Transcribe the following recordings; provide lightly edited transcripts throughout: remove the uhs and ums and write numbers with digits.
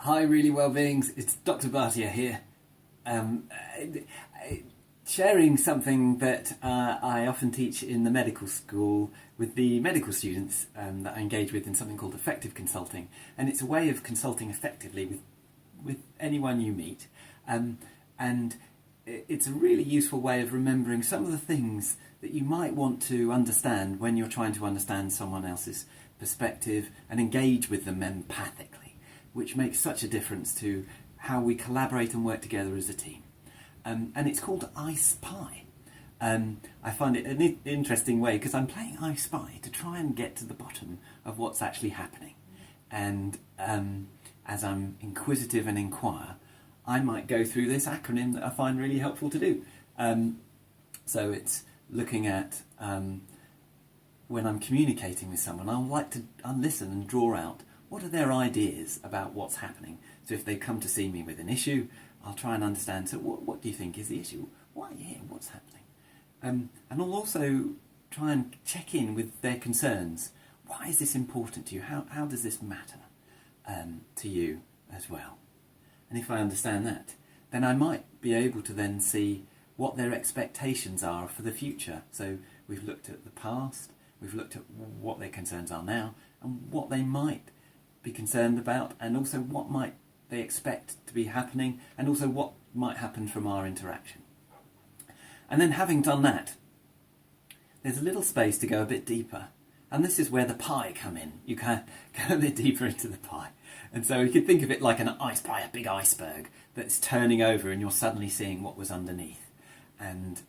Hi, really well-beings. It's Dr. Bhatia here, um, sharing something that I often teach in the medical school with the medical students that I engage with in something called effective consulting, and it's a way of consulting effectively with anyone you meet, and it's a really useful way of remembering some of the things that you might want to understand when you're trying to understand someone else's perspective and engage with them empathically, which makes such a difference to how we collaborate and work together as a team. And it's called I Spy. I find it an interesting way because I'm playing I Spy to try and get to the bottom of what's actually happening. And as I'm inquisitive and inquire, I might go through this acronym that I find really helpful to do. So it's looking at when I'm communicating with someone, I'll like to listen and draw out what are their ideas about what's happening. So if they come to see me with an issue, I'll try and understand, so what do you think is the issue? Why are you here? What's happening? And I'll also try and check in with their concerns. Why is this important to you? How does this matter to you as well? And if I understand that, then I might be able to then see what their expectations are for the future. So we've looked at the past, we've looked at what their concerns are now, and what they might be concerned about, and also what might they expect to be happening, and also what might happen from our interaction. And then having done that, there's a little space to go a bit deeper, and this is where the pie come in. You can go a bit deeper into the pie. And so you could think of it like an ice pie, a big iceberg that's turning over and you're suddenly seeing what was underneath. And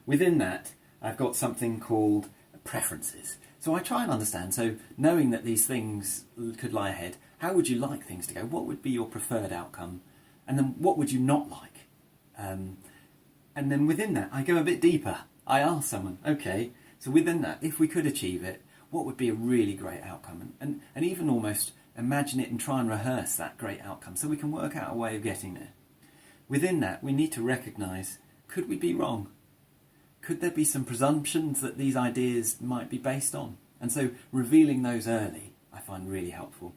within that, I've got something called preferences. So I try and understand, so knowing that these things could lie ahead, how would you like things to go? What would be your preferred outcome? And then what would you not like? And then within that, I go a bit deeper. I ask someone, okay, so within that, if we could achieve it, what would be a really great outcome? And even almost imagine it and try and rehearse that great outcome so we can work out a way of getting there. Within that, we need to recognise, could we be wrong? Could there be some presumptions that these ideas might be based on? And so revealing those early, I find really helpful.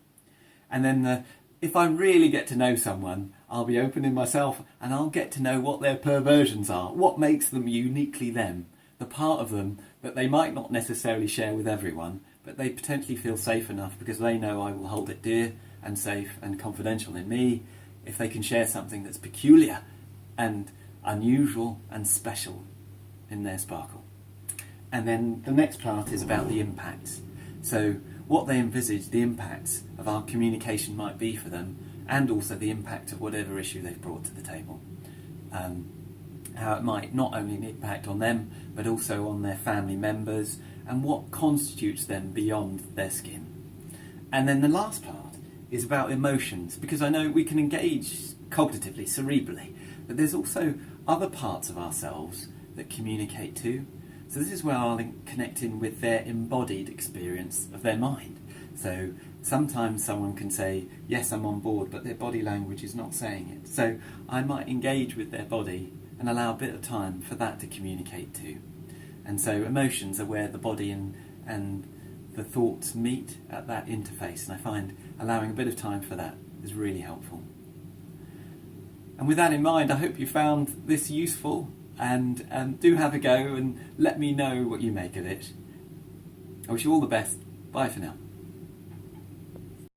And then if I really get to know someone, I'll be open in myself and I'll get to know what their perversions are, what makes them uniquely them, the part of them that they might not necessarily share with everyone, but they potentially feel safe enough because they know I will hold it dear and safe and confidential in me if they can share something that's peculiar and unusual and special in their sparkle. And then the next part is about the impacts. So what they envisage the impacts of our communication might be for them, and also the impact of whatever issue they've brought to the table. How it might not only impact on them, but also on their family members, and what constitutes them beyond their skin. And then the last part is about emotions, because I know we can engage cognitively, cerebrally, but there's also other parts of ourselves that communicate too. So this is where I'll connect in with their embodied experience of their mind. So sometimes someone can say, yes, I'm on board, but their body language is not saying it. So I might engage with their body and allow a bit of time for that to communicate too. And so emotions are where the body and the thoughts meet at that interface. And I find allowing a bit of time for that is really helpful. And with that in mind, I hope you found this useful. And do have a go and let me know what you make of it. I wish you all the best. Bye for now.